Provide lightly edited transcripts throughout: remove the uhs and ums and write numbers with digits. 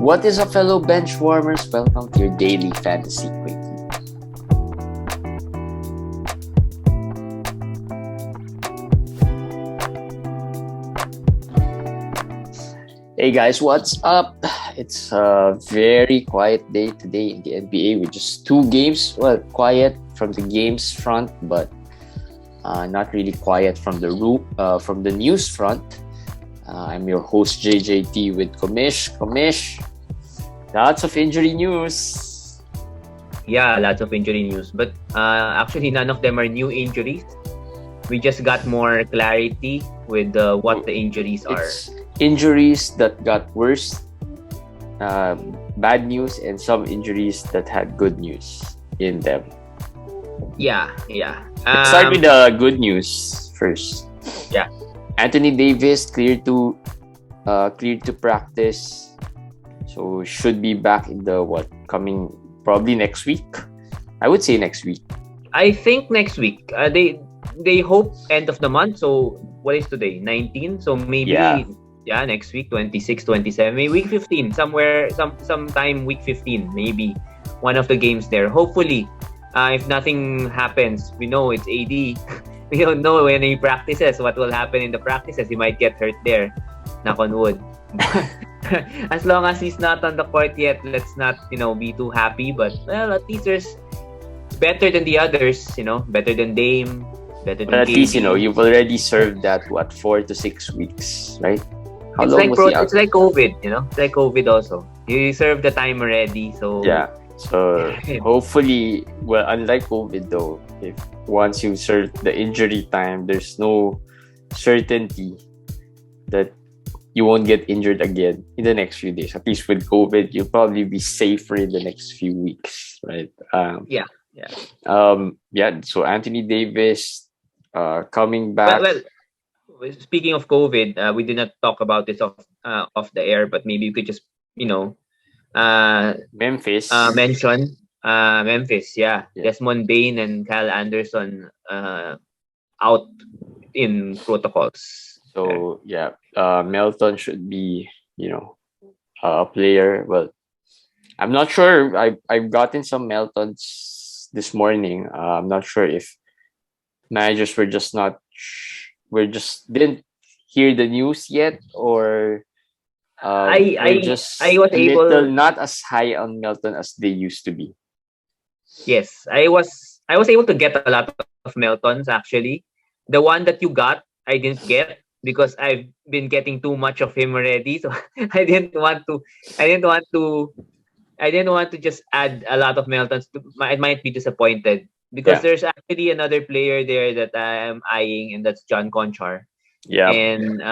What is up, fellow bench warmers? Welcome to your daily fantasy quickie. Hey guys, what's up? It's a very quiet day today in the NBA with just two games. Well, quiet from the games front, but not really quiet from the news front. I'm your host JJT with Komish. Komish, lots of injury news. Yeah, lots of injury news. But actually, none of them are new injuries. We just got more clarity with what the injuries are. It's injuries that got worse, bad news, and some injuries that had good news in them. Yeah. Let's start with the good news first. Yeah. Anthony Davis cleared to practice, so should be back in the coming probably next week. I would say next week. I think next week. They hope end of the month. So what is today? 19. So maybe next week 26, 27, maybe week 15 somewhere, sometime week 15 maybe one of the games there. Hopefully, if nothing happens, we know it's AD. We don't know when he practices what will happen in the practices. He might get hurt there. Knock on wood. As long as he's not on the court yet, let's not be too happy. But well, at least it's better than the others. Better than Dame. Better than at KD. least you've already served that 4 to 6 weeks, right? It's like COVID. It's like COVID also. You served the time already, so yeah. So hopefully, well, unlike COVID though, if once you serve the injury time, there's no certainty that you won't get injured again in the next few days. At least with COVID, you'll probably be safer in the next few weeks, right? Yeah. So Anthony Davis, coming back. Well, speaking of COVID, we did not talk about this off the air, but maybe you could just Memphis. Mention Memphis, yeah. Desmond Bain and Kyle Anderson out in protocols. So Melton should be a player. Well, I'm not sure. I've gotten some Meltons this morning. I'm not sure if managers didn't hear the news yet, or I was not as high on Melton as they used to be. Yes, I was able to get a lot of Meltons actually. The one that you got, I didn't get because I've been getting too much of him already. So I didn't want to just add a lot of Meltons. I might be disappointed because there's actually another player there that I am eyeing, and that's John Conchar. Yeah, and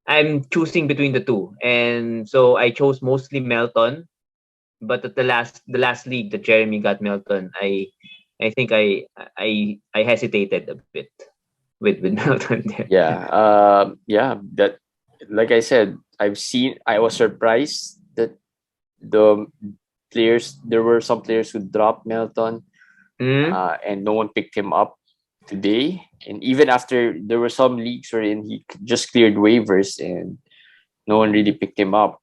I'm choosing between the two, and so I chose mostly Melton. But at the last league that Jeremy got Melton, I think I hesitated a bit with Melton there. That, like I said, I was surprised that there were some players who dropped Melton, and no one picked him up today. And even after, there were some leagues wherein he just cleared waivers and no one really picked him up.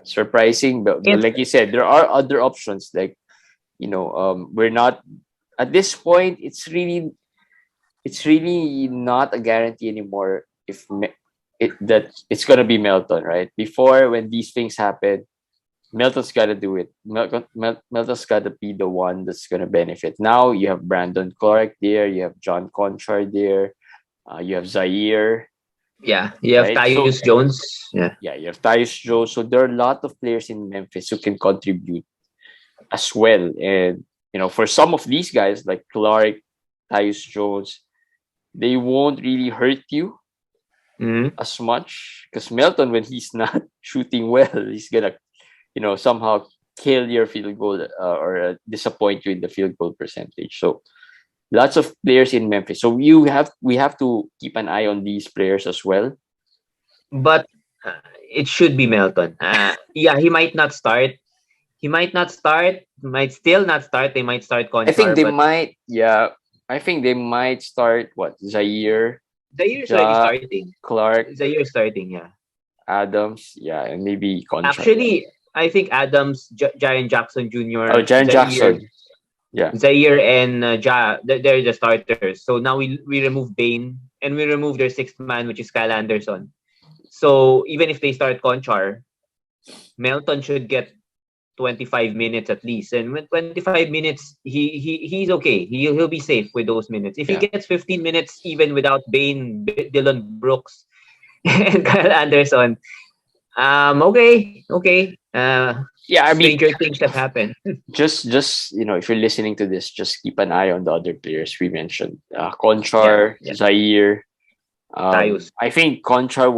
Surprising, but like you said, there are other options. Like we're not at this point. It's really not a guarantee anymore that it's gonna be Melton, right? Before, when these things happen, Melton's got to do it. Melton's got to be the one that's going to benefit. Now you have Brandon Clark there. You have John Conchar there. You have Zaire. Yeah, you have Tyus Jones. Yeah, you have Tyus Jones. So there are a lot of players in Memphis who can contribute as well. And, for some of these guys like Clark, Tyus Jones, they won't really hurt you as much. Because Melton, when he's not shooting well, he's going to somehow kill your field goal or disappoint you in the field goal percentage. So lots of players in Memphis. So we have to keep an eye on these players as well. But it should be Melton. He might not start. Might still not start. They might start Conchar. I think they might. Yeah, I think they might start Zaire. Zaire's already starting. Clark. Zaire's starting. Yeah. Adams, yeah, and maybe Concha. Actually, I think Adams, Jaren Jackson Oh, Jr., Jaren Zaire, Jackson. Yeah. Zaire and they're the starters. So now we remove Bane and we remove their sixth man, which is Kyle Anderson. So even if they start Conchar, Melton should get 25 minutes at least. And with 25 minutes, he's okay. He'll be safe with those minutes. If he Yeah. gets 15 minutes even without Bane, Dylan Brooks, and Kyle Anderson, okay. Yeah, I mean, Stranger things have happened. just if you're listening to this, just keep an eye on the other players we mentioned. Yeah, Conchar, yeah. Zaire. Tayus. I think Conchar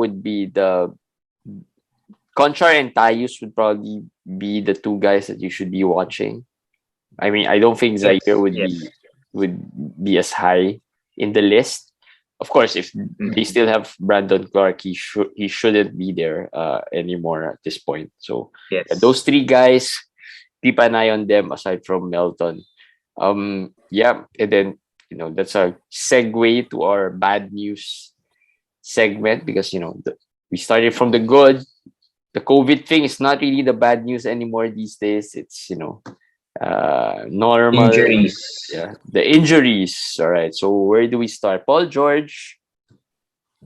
and Tayus would probably be the two guys that you should be watching. I mean, I don't think Yes, Zaire would yes. be as high in the list. Of course, if they still have Brandon Clark, he shouldn't be there anymore at this point. So Yes. those three guys, keep an eye on them aside from Melton. Yeah, and then that's a segue to our bad news segment because we started from the good. The COVID thing is not really the bad news anymore these days. It's normal. Injuries. Yeah, the injuries. All right. So where do we start? Paul George.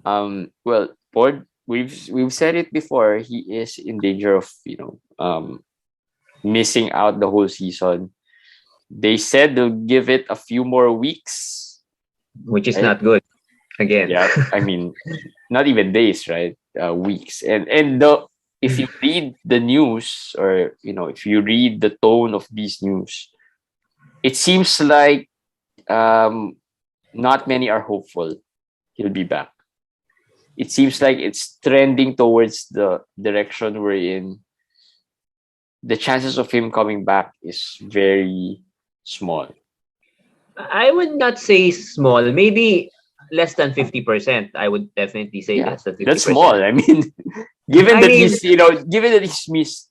Well, Paul, we've said it before. He is in danger of missing out the whole season. They said they'll give it a few more weeks, Which is right? not good. Again. Yeah, I mean, not even days, right? Weeks. And if you read the news, or if you read the tone of these news, it seems like not many are hopeful he'll be back. It seems like it's trending towards the direction we're in. The chances of him coming back is very small. I would not say small. Maybe less than 50%. I would definitely say Yeah, less than 50%. that's small. I mean, given that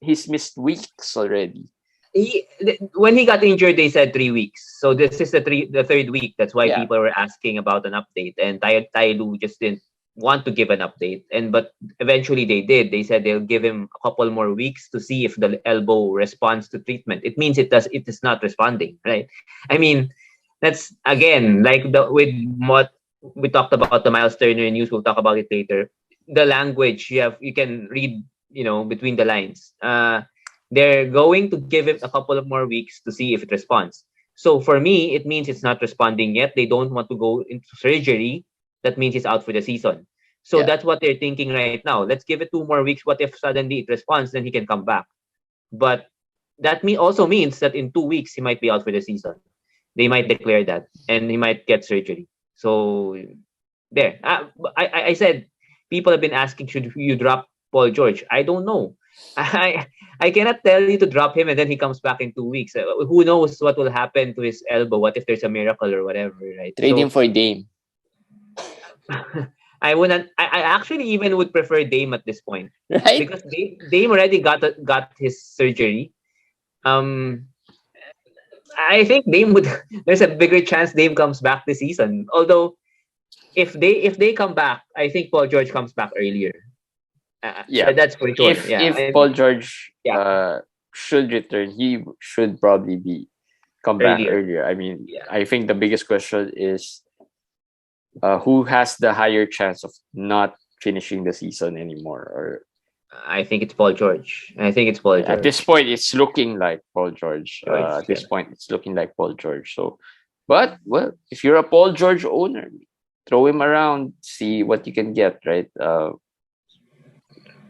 he's missed weeks already. When he got injured, they said 3 weeks. So this is the third week. That's why Yeah. people were asking about an update. And Tai Lu just didn't want to give an update. But eventually they did. They said they'll give him a couple more weeks to see if the elbow responds to treatment. It means it is not responding, right? I mean, that's again like with what we talked about the Myles Turner news. We'll talk about it later. The language you can read, between the lines. They're going to give it a couple of more weeks to see if it responds. So for me, it means it's not responding yet. They don't want to go into surgery. That means it's out for the season. So that's what they're thinking right now. Let's give it 2 more weeks. What if suddenly it responds? Then he can come back. But that also means that in 2 weeks, he might be out for the season. They might declare that, and he might get surgery. So there. I said people have been asking, should you drop Paul George? I don't know. I cannot tell you to drop him and then he comes back in 2 weeks. Who knows what will happen to his elbow? What if there's a miracle or whatever, right? Trade him for Dame. I wouldn't. I actually even would prefer Dame at this point, right? Because Dame already got his surgery. I think Dame would. There's a bigger chance Dame comes back this season. Although, if they come back, I think Paul George comes back earlier. That's for sure. If Paul George should return, he should probably come back earlier. I mean, I think the biggest question is who has the higher chance of not finishing the season anymore? Or I think it's Paul George. At this point, it's looking like Paul George. At this point, it's looking like Paul George. So, but if you're a Paul George owner, throw him around, see what you can get, right?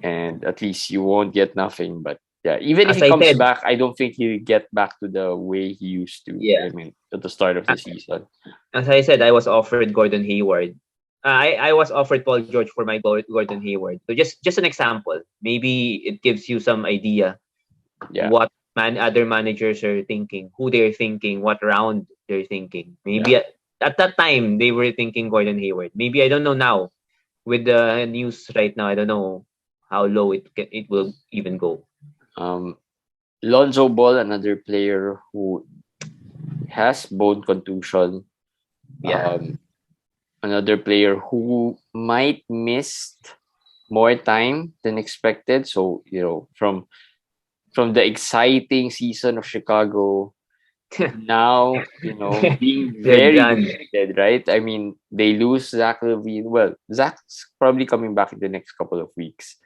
And at least you won't get nothing. But yeah, even if he comes back, I don't think he'll get back to the way he used to. I mean, at the start of the season. As I said, I was offered Gordon Hayward. I was offered Paul George for my Gordon Hayward. So just an example. Maybe it gives you some idea what other managers are thinking, who they're thinking, what round they're thinking. Maybe at that time they were thinking Gordon Hayward. Maybe I don't know now. With the news right now, I don't know how low it will even go. Lonzo Ball, another player who has bone contusion. Another player who might miss more time than expected. So, from the exciting season of Chicago, now, being They're very done. limited, right? I mean, they lose Zach Levine. Well, Zach's probably coming back in the next couple of weeks.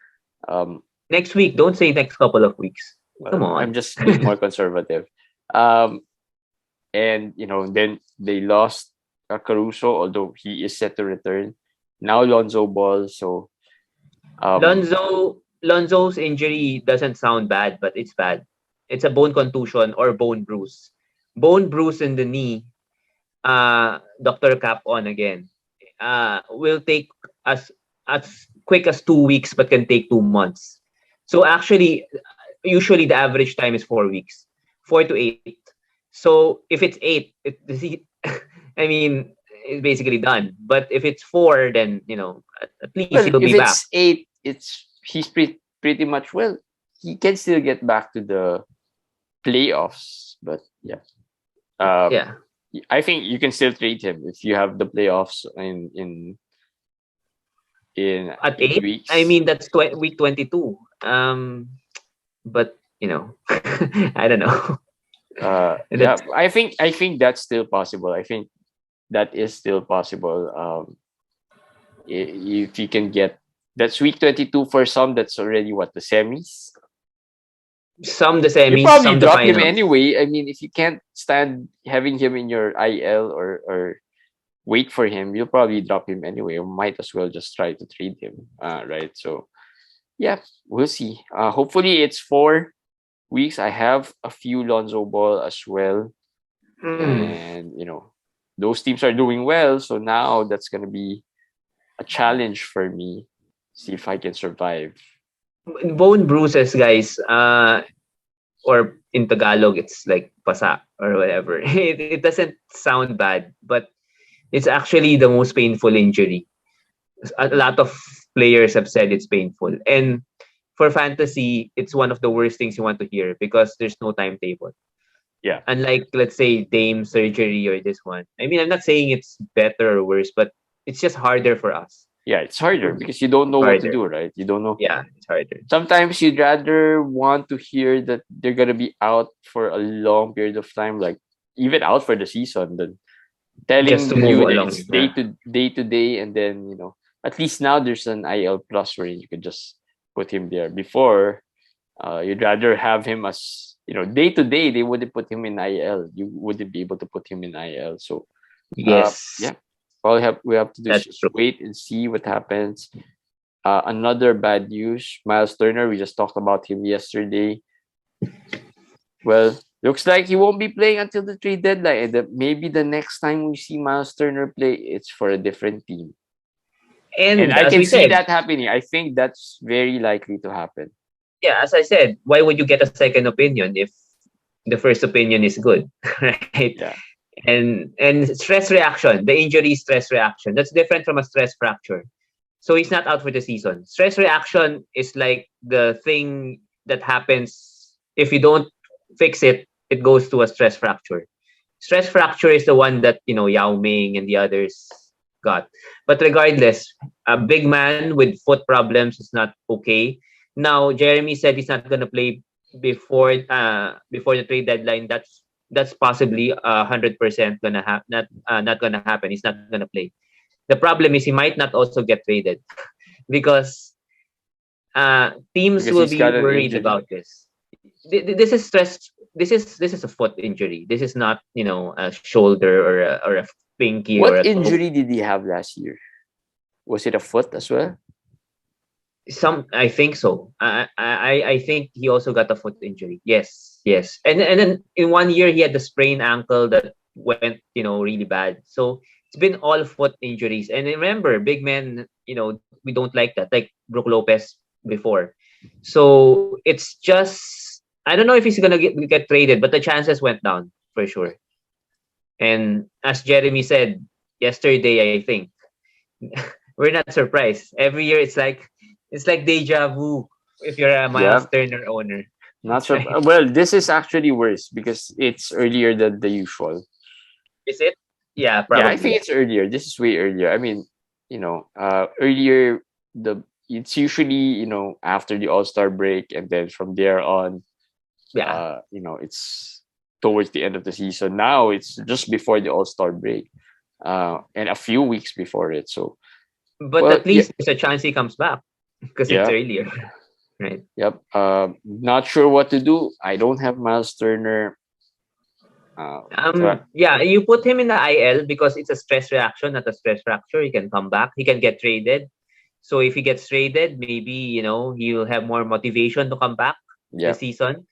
Um, Next week, don't say next couple of weeks. Come well, I'm on. just being more conservative. Um, and then they lost Caruso, although he is set to return. Now Lonzo Ball, so um, Lonzo's injury doesn't sound bad, but it's bad. It's a bone contusion or bone bruise. Bone bruise in the knee. Doctor Cap on again. Will take as quick as 2 weeks, but can take 2 months. So actually, usually the average time is 4 weeks, 4 to 8. So if it's eight, I mean, it's basically done. But if it's four, then at least well, he'll if be back. it's 8, he's pretty much, well. He can still get back to the playoffs, but yeah. Um, Yeah. I think you can still trade him if you have the playoffs in At 8 eight, I weeks. mean that's week 22. But I don't know. Yeah, That's I think that's still possible. I think that is still possible. If you can get, that's week 22 for some. That's already what, the semis. some the You semis, probably some the drop him finals. anyway. I mean, if you can't stand having him in your IL, or wait for him, you'll probably drop him anyway. Or might as well just try to trade him. Right. So yeah, we'll see. Hopefully it's 4 weeks. I have a few Lonzo Ball as well, Hmm. and those teams are doing well. So now that's gonna be a challenge for me. See if I can survive. Bone bruises, guys. Or in Tagalog, it's like pasa or whatever. It doesn't sound bad, but it's actually the most painful injury. A lot of players have said it's painful, and for fantasy, it's one of the worst things you want to hear because there's no timetable. Yeah, Unlike, let's say, Dame surgery or this one. I mean, I'm not saying it's better or worse, but it's just harder for us. yeah, it's harder because you don't know what to Harder. do, right? You don't know. Yeah, it's harder. Sometimes you'd rather want to hear that they're gonna be out for a long period of time, like even out for the season, than Just to telling move you that along. it's day Yeah. to day to day, and then at least now there's an IL plus where you could just put him there. Before, you'd rather have him as day to day. They wouldn't put him in IL. You wouldn't be able to put him in IL. So Yes, yeah, all we have to do is that's just true. wait and see what happens. Another bad news, Myles Turner. We just talked about him yesterday. Well, looks like he won't be playing until the trade deadline. And maybe the next time we see Myles Turner play, it's for a different team. And And I as can we see said, that happening. I think that's very likely to happen. yeah, as I said, why would you get a second opinion if the first opinion is good, right? Yeah. And stress reaction, the injury stress reaction, that's different from a stress fracture. So he's not out for the season. Stress reaction is like the thing that happens if you don't fix it, it goes to a stress fracture. Stress fracture is the one that Yao Ming and the others got. But regardless, a big man with foot problems is not okay. Now Jeremy said he's not gonna play before the trade deadline. That's possibly 100% gonna not gonna happen. He's not gonna play. The problem is he might not also get traded because teams Because will he's be got an worried injury. about this. This is stress. This is a foot injury. This is not a shoulder or a pinky or What a toe. injury did he have last year? Was it a foot as well? I think so. I think he also got a foot injury. Yes, yes. And then in 1 year he had the sprained ankle that went really bad. So it's been all foot injuries. And remember, big men, we don't like that. Like Brook Lopez before. So it's just I don't know if he's gonna get traded, but the chances went down for sure. And as Jeremy said yesterday, I think we're not surprised. Every year it's like deja vu if you're a Myles Yeah. Turner owner. Not sure. Right? Well, this is actually worse because it's earlier than the usual. Is it? Yeah, Yeah, I think probably. it's earlier. This is way earlier. I mean, earlier, the it's usually after the All-Star break, and then from there on, Yeah. it's towards the end of the season. Now it's just before the All-Star break, and a few weeks before it. So, But well, at yeah, least there's a chance he comes back because it's yeah, earlier, right? yep. Not sure what to do. I don't have Myles Turner. So Yeah, you put him in the IL because it's a stress reaction, not a stress fracture. He can come back. He can get traded. So if he gets traded, maybe he'll have more motivation to come back yeah, this season.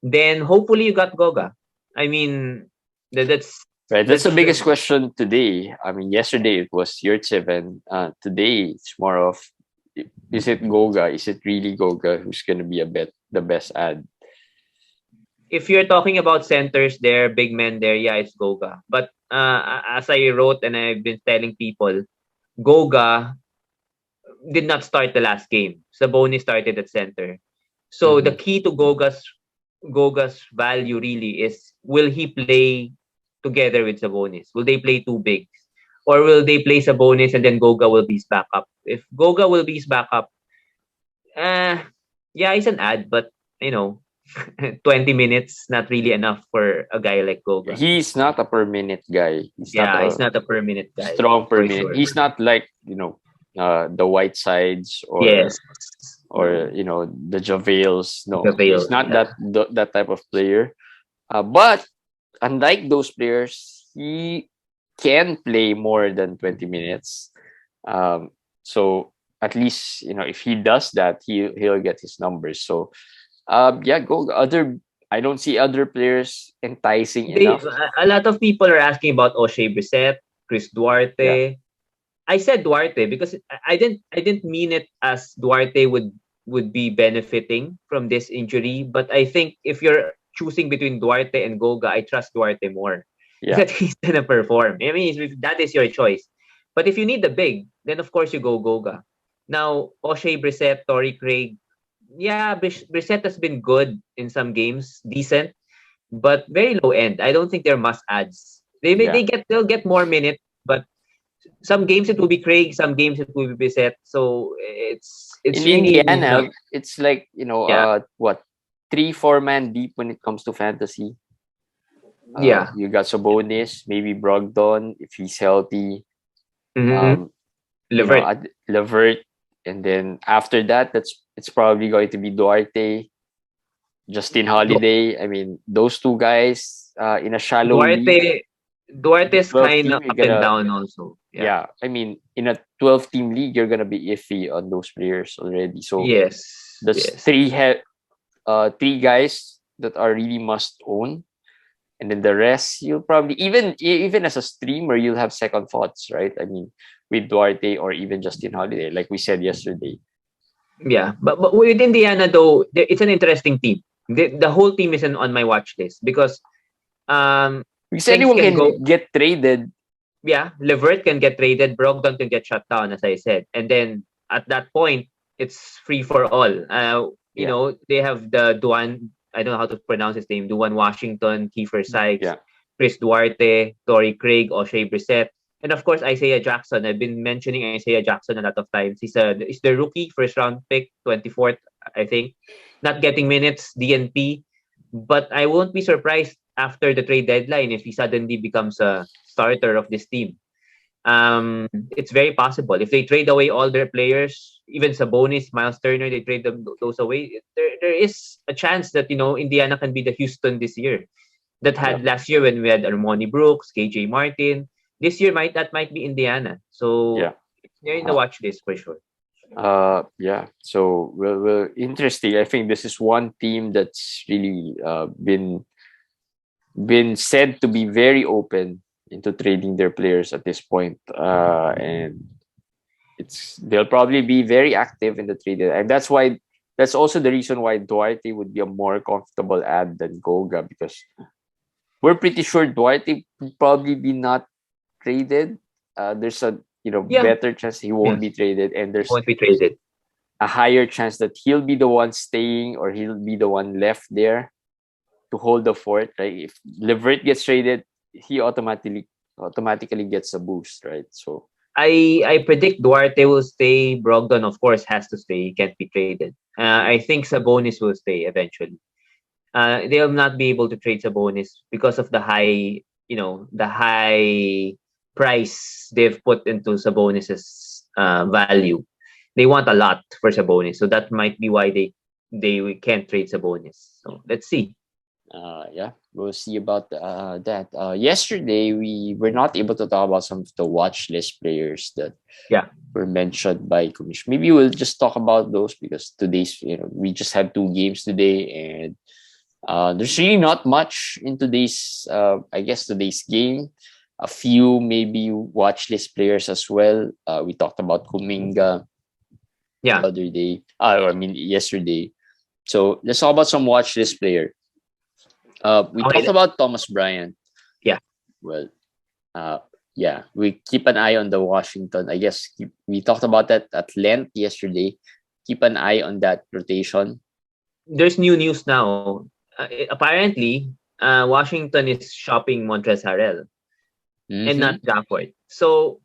Then hopefully you got Goga. I mean, that's right. That's that's the biggest the, question today. I mean, yesterday it was Yurtsev, and today it's more of, is it Goga? Is it really Goga who's going to be the best ad? if you're talking about centers there, big men there, yeah, it's Goga. But as I wrote and I've been telling people, Goga did not start the last game. Sabonis started at center. So the Mm-hmm. key to Goga's value really is, will he play together with Sabonis? Will they play two bigs? Or will they play Sabonis and then Goga will be his backup? If Goga will be his backup, uh, yeah, he's an ad, but you know, 20 minutes not really enough for a guy like Goga. He's not a per minute guy. He's not Yeah, a he's not a per minute guy strong per for minute. sure. He's not like the Whitesides, Yes. or the Javales. No, he's Prevail. not Yeah. that type of player. But unlike those players, he can play more than 20 minutes. So at least if he does that, he'll get his numbers. So yeah, go other. I don't see other players enticing They enough. a lot of people are asking about O'Shea Brissett, Chris Yeah, Duarte. I said Duarte because I didn't mean it as Duarte would be benefiting from this injury, but I think if you're choosing between Duarte and Goga, I trust Duarte more yeah, that he's gonna perform. I mean, if that is your choice. But if you need the big, then of course you go Goga. Now, O'Shea Brissett, Torrey Craig, yeah, Brissett has been good in some games, decent, but very low end. I don't think they're must adds. yeah. They'll get more minutes, but some games it will be Craig, some games it will be Bissett. So it's In really not. Indiana, it's like Yeah, what, 3-4 man deep when it comes to fantasy. yeah. You got Sabonis, maybe Brogdon if he's healthy. Mm-hmm. Um, Levert. Levert, and then after that, it's probably going to be Duarte, Justin Du- Holiday. I mean, those two guys in a shallow league, Duarte. in a Duarte's 12 kind of team, you're up and gonna down also. Yeah. yeah. I mean, in a 12 team league, you're gonna be iffy on those players already. So Yes. that's Yes. three guys that are really must own, and then the rest you'll probably, even as a streamer, you'll have second thoughts, right? I mean, with Duarte or even Justin Holiday, like we said yesterday. Yeah. But with Indiana though, it's an interesting team. The whole team is on my watch list because um Because things anyone can go. can get traded. Yeah, Levert can get traded, Brogdon can get shut down, as I said, and then at that point, it's free for all. Yeah, They have the Duan. I don't know how to pronounce his name. Duan Washington, Kiefer Sykes, yeah, Chris Duarte, Torrey Craig, O'Shea Brissett, and of course Isaiah Jackson. I've been mentioning Isaiah Jackson a lot of times. He's the rookie, first round pick, 24th, I think, not getting minutes, DNP, but I won't be surprised after the trade deadline if he suddenly becomes a starter of this team. It's very possible if they trade away all their players, even Sabonis, Myles Turner, they trade those away. There is a chance that Indiana can be the Houston this year that yeah, had last year when we had Armoni Brooks, KJ Martin. This year might be Indiana. yeah. So they're in the Uh, watch list for sure. yeah. So well, interesting. I think this is one team that's really been said to be very open into trading their players at this point. And they'll probably be very active in the trade, and that's also the reason why Duarte would be a more comfortable ad than Goga, because we're pretty sure Duarte will probably be not traded. There's a Yeah, better chance he yeah, won't be traded, and he there's won't be traded. a higher chance that he'll be the one staying, or he'll be the one left there to hold the fort. Right? If Levert gets traded, he automatically gets a boost, right? So I predict Duarte will stay. Brogdon, of course, has to stay. He can't be traded. I think Sabonis will stay eventually. They'll not be able to trade Sabonis because of the high price they've put into Sabonis's value. They want a lot for Sabonis, so that might be why they can't trade Sabonis. So let's see. Yeah, we'll see about that. Yesterday, we were not able to talk about some of the watch list players that Yeah. were mentioned by Commission. Maybe we'll just talk about those because today's, we just had 2 games today, and there's really not much in today's, today's game. A few maybe watch list players as well. We talked about Kuminga Yeah. the other day. Yesterday. So let's talk about some watch list player. We Okay. talked about Thomas Bryant. Yeah. Well, we keep an eye on the Washington. I guess we talked about that at length yesterday. Keep an eye on that rotation. There's new news now. Apparently, Washington is shopping Montrezl Harrell and not Gafford. So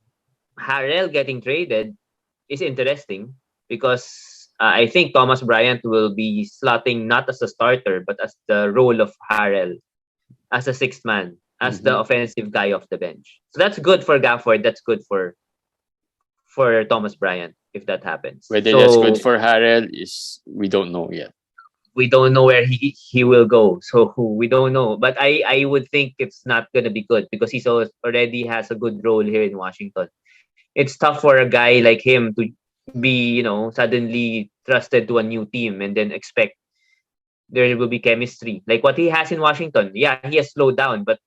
Harrell getting traded is interesting because I think Thomas Bryant will be slotting not as a starter but as the role of Harrell, as a sixth man, as the offensive guy off the bench. So that's good for Gafford. That's good for Thomas Bryant if that happens. Whether that's good for Harrell is we don't know yet. We don't know where he will go, so we don't know. But I would think it's not gonna be good because he already has a good role here in Washington. It's tough for a guy like him to be, suddenly trusted to a new team and then expect there will be chemistry like what he has in Washington. Yeah, he has slowed down, but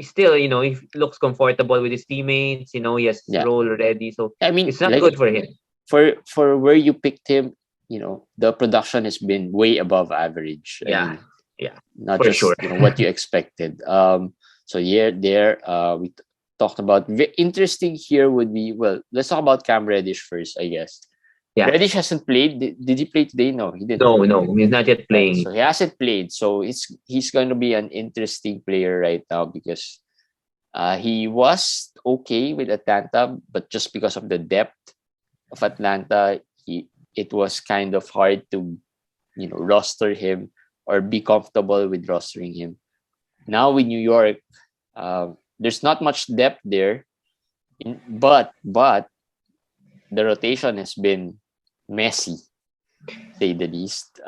still, he looks comfortable with his teammates. He has role already, so it's not good for him. For where you picked him, the production has been way above average. Not for just sure. What you expected. We talked about. Interesting here would be, let's talk about Cam Reddish first, I guess. Yeah. Reddish hasn't played. Did he play today? No, he didn't. No, he's not yet playing. So he hasn't played. So he's going to be an interesting player right now because he was okay with Atlanta, but just because of the depth of Atlanta, it was kind of hard to, roster him or be comfortable with rostering him. Now with New York, there's not much depth there, but the rotation has been messy, to say the least.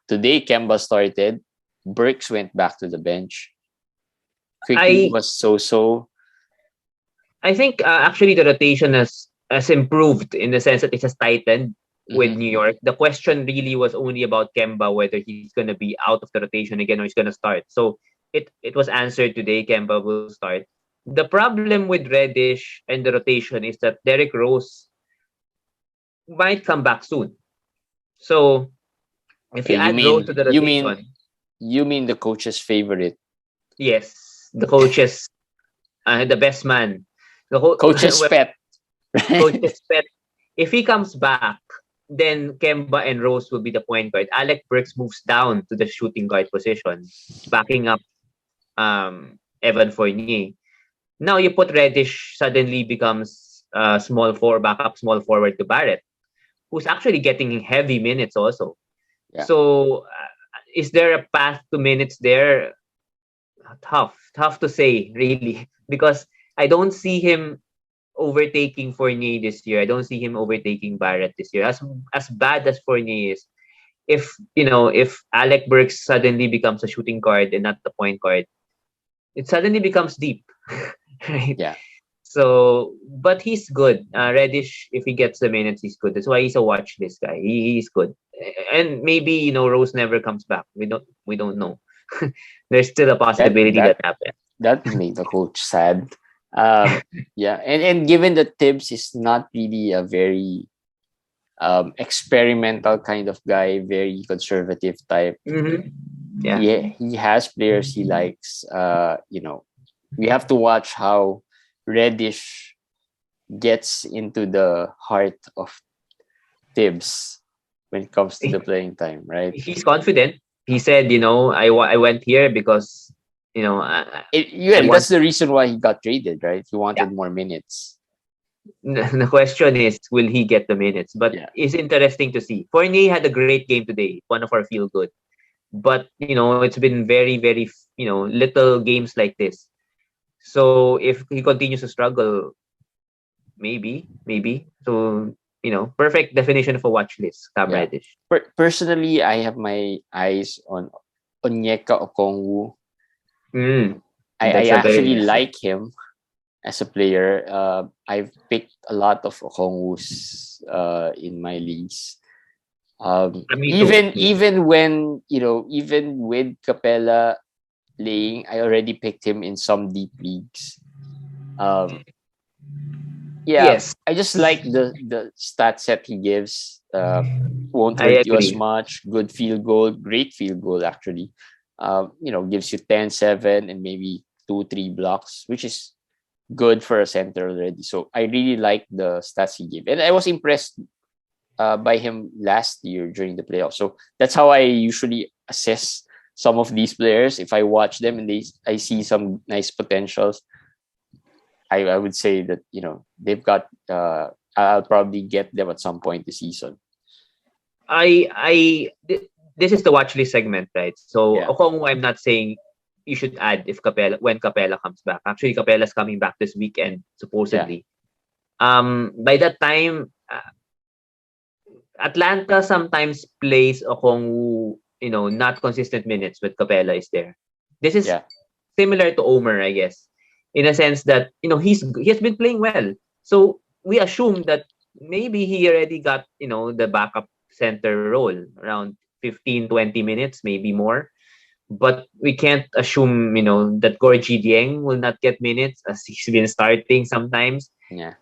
Today, Kemba started. Burks went back to the bench. Quickly was so. I think actually the rotation has improved in the sense that it has tightened with New York. The question really was only about Kemba, whether he's going to be out of the rotation again or he's going to start. So it was answered today. Kemba will start. The problem with Reddish and the rotation is that Derrick Rose might come back soon. So if you add Rose to the rotation, you mean the coach's favorite? Yes, the coach's the best man, coach's pet. Coach's pet. If he comes back, then Kemba and Rose will be the point guard. Alec Burks moves down to the shooting guard position, backing up Evan Fournier. Now you put Reddish, suddenly becomes backup small forward to Barrett, who's actually getting heavy minutes also. Yeah. So is there a path to minutes there? Tough to say, really, because I don't see him overtaking Fournier this year. I don't see him overtaking Barrett this year. As bad as Fournier is, if Alec Burks suddenly becomes a shooting guard and not the point guard, it suddenly becomes deep. Right? Yeah. So, but he's good. Reddish, if he gets the minutes, he's good. That's why he's a watch list guy. He's good. And maybe Rose never comes back. We don't know. There's still a possibility that happens. That would make the coach sad. Yeah, and given that Tibbs is not really a very experimental kind of guy, very conservative type. Yeah, he has players he likes. We have to watch how Reddish gets into the heart of Tibbs when it comes to the playing time, right? He's confident. He said, I went here because, that's the reason why he got traded, right? He wanted more minutes. The question is, will he get the minutes? But Yeah. it's interesting to see. Fournier had a great game today, one of our feel good. But it's been very, very little games like this. So if he continues to struggle, maybe. So perfect definition of a watch list, Cam Yeah. Reddish. Personally, I have my eyes on Onyeka Okongwu. I That's a very actually nice one. like him as a player. I've picked a lot of Okongwus in my leagues. Me too. Even when even with Capella playing, I already picked him in some deep leagues. Um, yeah, Yes, I just like the stat set he gives. Won't I hurt you as agree. much. Good field goal, great field goal actually. Gives you 10-7 and maybe 2-3 blocks, which is good for a center already. So I really like the stats he gave, and I was impressed by him last year during the playoffs. So that's how I usually assess some of these players. If I watch them and I see some nice potentials, I would say that they've got. I'll probably get them at some point this season. This is the watch list segment, right? So Yeah, Okongwu, I'm not saying you should add if Capella when Capella comes back. Actually, Capella's coming back this weekend yeah, supposedly. By that time, Atlanta sometimes plays Okongwu, not consistent minutes with Capella is there. This is yeah, similar to Omer, I guess, in a sense that he has been playing well. So we assume that maybe he already got the backup center role around 15-20 minutes, maybe more. But we can't assume that Gorgie Dieng will not get minutes as he's been starting sometimes. yeah.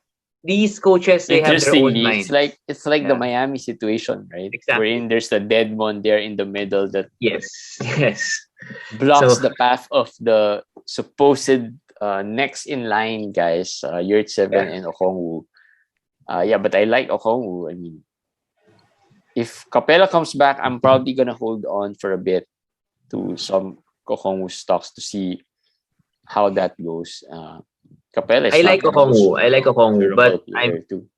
These coaches, they have their own Interestingly, minds. it's like the Yeah, Miami situation, right? exactly. Wherein there's the dead one there in the middle that Yes, yes. blocks So the path of the supposed next in line guys, Yurt Seven yeah, and Okongwu. Yeah, but I like Okongwu. I mean, if Capella comes back, I'm probably gonna hold on for a bit to some Okongwu stocks to see how that goes. Capella I is like not the most Okongwu. I like Okongwu, durable but player too.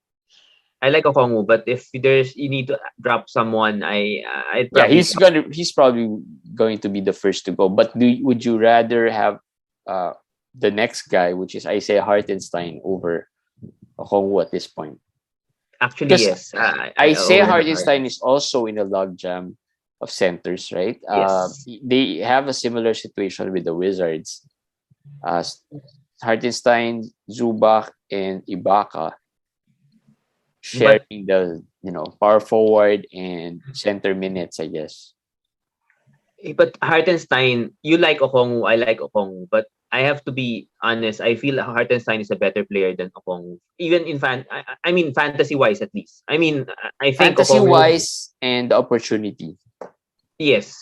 I like Okongwu, but if you need to drop someone, I'd Yeah, probably drop. he's probably going to be the first to go. But would you rather have uh the next guy, which is Isaiah Hartenstein, over Okongwu at this point? Actually, Because yes. I Isaiah over Hartenstein is also in a logjam of centers, right? Yes, They have a similar situation with the Wizards. Uh, Hartenstein, Zubac, and Ibaka but sharing the power forward and center minutes, I guess. Hartenstein, you like Okongwu, I like Okongwu, but I have to be honest. I feel Hartenstein is a better player than Okongwu, even in I mean fantasy wise at least. I mean, I think Fantasy Okongwu. wise and the opportunity. Yes,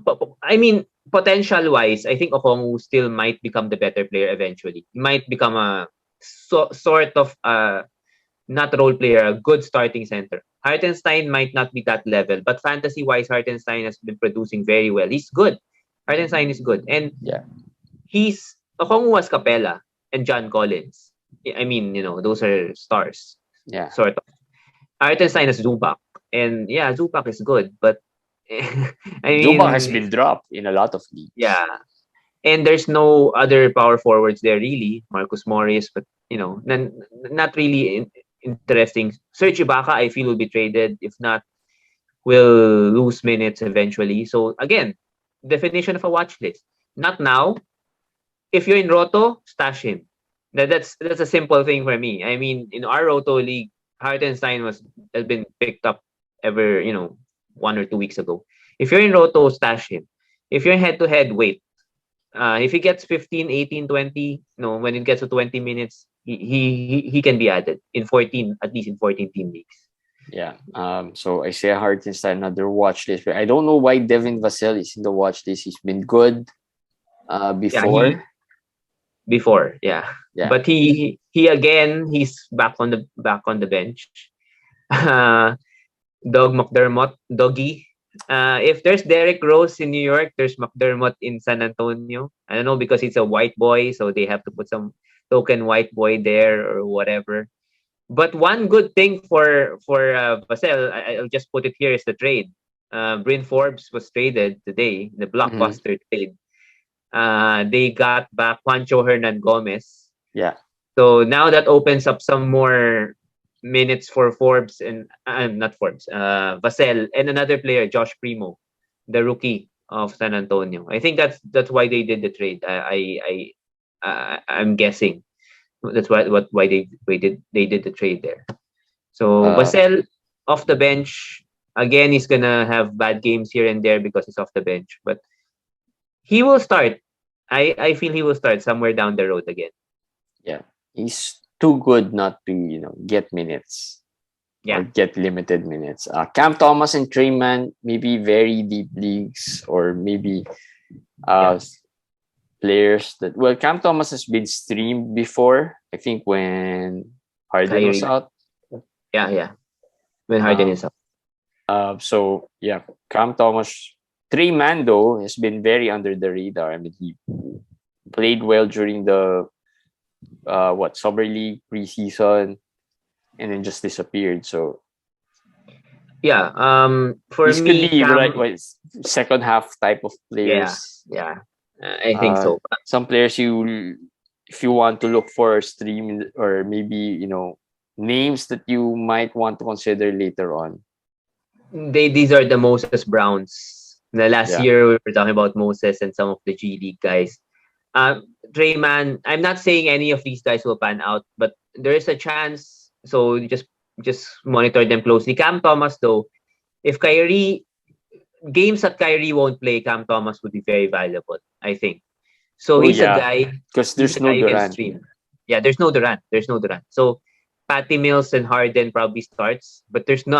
but I mean potential wise, I think Okongwu still might become the better player eventually. He might become a sort of not role player, a good starting center. Hartenstein might not be that level, but fantasy-wise, Hartenstein has been producing very well. He's good. Hartenstein is good. And Yeah, he's Okongwu was Capella and John Collins. I mean, those are stars, yeah. sort of. Hartenstein is Zubac. And yeah, Zubac is good, but I Zubac has mean, been dropped in a lot of leagues. yeah. And there's no other power forwards there really. Marcus Morris, but not really interesting. Serge Ibaka, I feel will be traded. If not, will lose minutes eventually. So again, definition of a watch list. Not now. If you're in Roto, stash him. That's a simple thing for me. I mean, in our Roto league, Hartenstein has been picked up ever 1 or 2 weeks ago. If you're in Roto, stash him. If you're head to head, wait. If he gets 15, 18, 20, when it gets to 20 minutes, he can be added in 14, at least in 14 team leagues. Yeah. So Isaiah Hartenstein, another watch list. I don't know why Devin Vassell is in the watch list. He's been good Yeah, before. before, yeah. Yeah. But he again, he's back on the bench. Doug McDermott, Doggy. If there's Derrick Rose in New York, there's McDermott in San Antonio. I don't know because he's a white boy, so they have to put some token white boy there or whatever. But one good thing for Vassell, I'll just put it here, is the trade. Bryn Forbes was traded today, the Mhm. blockbuster trade. They got back Juancho Hernan Gomez. Yeah. So now that opens up some more minutes for Forbes and not Forbes, Vassell and another player, Josh Primo, the rookie of San Antonio. I think that's why they did the trade. I'm guessing that's why they did the trade there. So Uh, Vassell off the bench again. He's gonna have bad games here and there because he's off the bench, but he will start. I feel he will start somewhere down the road again. yeah. He's too good not to, get minutes or Yeah. get limited minutes. Cam Thomas and Treyman, maybe very deep leagues, or maybe Yeah. uh players that, well, Cam Thomas has been streamed before. I think when Harden was Kyrie. out. Yeah, yeah. When Harden Um, is up. so yeah, Cam Thomas, Trey Mando has been very under the radar. I mean, he played well during the summer league preseason, and then just disappeared. So Yeah. For these could me, be right, Cam. second half type of Yeah, players. yeah. I think Uh, so. some players you, if you want to look for a stream, or maybe names that you might want to consider later on. These are the Moses Browns. The last Yeah, year we were talking about Moses and some of the G League guys. Drayman, I'm not saying any of these guys will pan out, but there is a chance. So just monitor them closely. Cam Thomas though, if Kyrie games that Kyrie won't play, Cam Thomas would be very valuable, I think. So oh yeah, because he's there's a no guy you can Durant. stream. Yeah, there's no Durant. There's no Durant. So Patty Mills and Harden probably starts, but there's no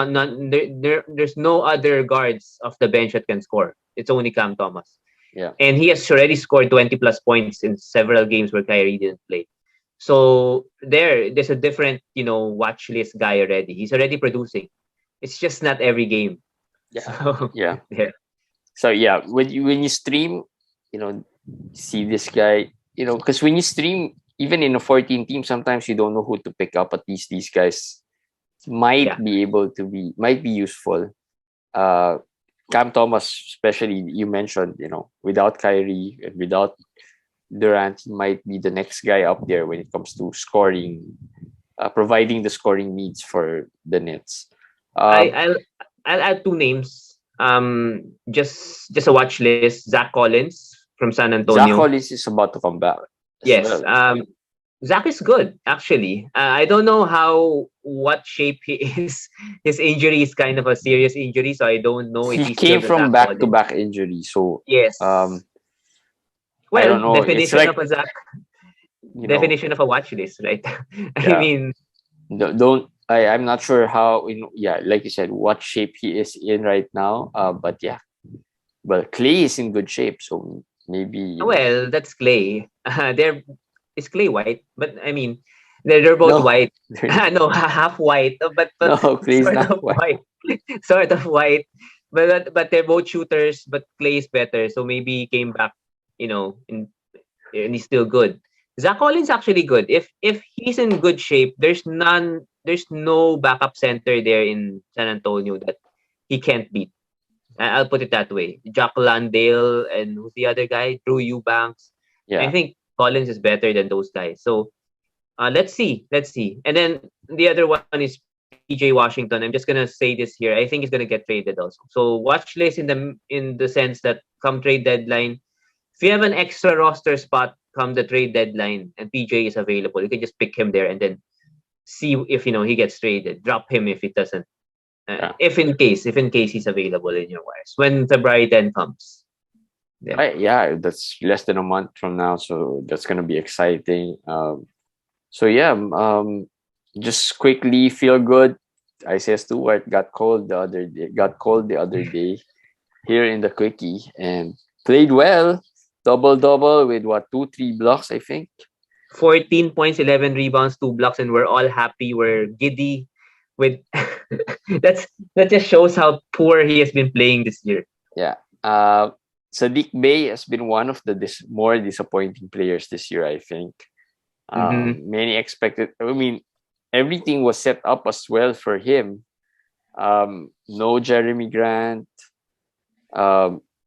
other guards off the bench that can score. It's only Cam Thomas. Yeah, And he has already scored 20 plus points in several games where Kyrie didn't play. So there's a different, watch list guy already. He's already producing. It's just not every game. yeah, So yeah. yeah. So yeah, when you stream, see this guy, because when you stream, even in a 14 team, sometimes you don't know who to pick up. At least these guys Yeah. might be useful. Uh, Cam Thomas, especially, you mentioned, without Kyrie and without Durant, he might be the next guy up there when it comes to scoring, providing the scoring needs for the Nets. I Um, I'll add two names. Just a watch list. Zach Collins from San Zach Antonio. Collins is about to come back as Yes. well. Zach is good actually. I don't know what shape he is. His injury is kind of a serious injury, so I don't know if He he's still came the from Zach back to Collins. back injury, so Yes. um, I don't Well, know. It's like, you know, definition of a watch list, right? I yeah. mean, Don't I'm not sure how, yeah, like you said, what shape he is in right now. But yeah, well, Clay is in good shape, so maybe well, that's Clay. There is Clay white, but I mean, they're both no, white. No, half white, but no, Clay's sort not of white. white, sort of white. But they're both shooters. But Clay is better, so maybe he came back, and he's still good. Zach Collins actually good. If he's in good shape, there's no backup center there in San Antonio that he can't beat. I'll put it that way. Jack Landale and who's the other guy? Drew Eubanks. I Yeah, think Collins is better than those guys. So let's see. Let's see. And then the other one is PJ Washington. I'm just gonna say this here. I think he's gonna get traded also. So watch list in the sense that come trade deadline, if you have an extra roster spot come the trade deadline and PJ is available, you can just pick him there and then see if he gets traded. Drop him if it doesn't. yeah. If in case he's available in your wires when February 10 comes. Yeah. Yeah, that's less than a month from now, so that's gonna be exciting. So yeah, just quickly, feel good. Isaiah Stewart got called the other day here in the quickie, and played well. Double double with what, 2-3 blocks, I think. 14 points, 11 rebounds, 2 blocks, and we're all happy. We're giddy with that just shows how poor he has been playing this year. Yeah. Sadiq Bey has been one of the more disappointing players this year, I think. Mm-hmm. Many expected. I mean, everything was set up as well for him. No Jeremy Grant.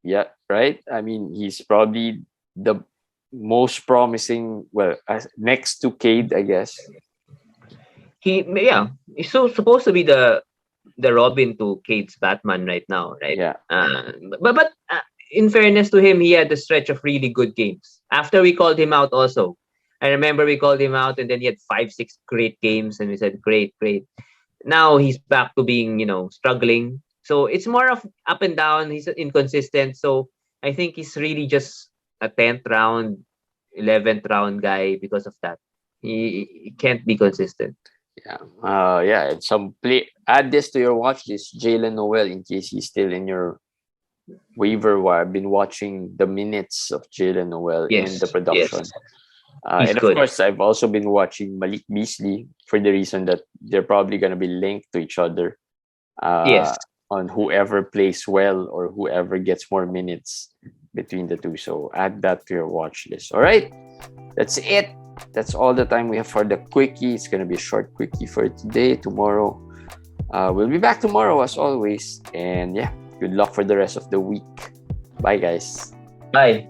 Yeah, right. I mean, he's probably the most promising. Well, next to Cade, I guess. He's so supposed to be the Robin to Cade's Batman right now, right? Yeah. But in fairness to him, he had a stretch of really good games. After we called him out, also, I remember we called him out, and then he had 5-6 great games, and we said, great. Now he's back to being, struggling. So it's more of up and down. He's inconsistent. So I think he's really just a 10th round, 11th round guy because of that. He can't be consistent. Yeah. And some play. Add this to your watch list, Jalen Noel, in case he's still in your waiver wire. I've been watching the minutes of Jalen Noel and the production. Yes. And of course, I've also been watching Malik Beasley for the reason that they're probably going to be linked to each other. On whoever plays well or whoever gets more minutes between the two. So add that to your watch list. All right. That's it. That's all the time we have for the quickie. It's going to be a short quickie for today. Tomorrow, we'll be back tomorrow as always. And yeah, good luck for the rest of the week. Bye, guys. Bye.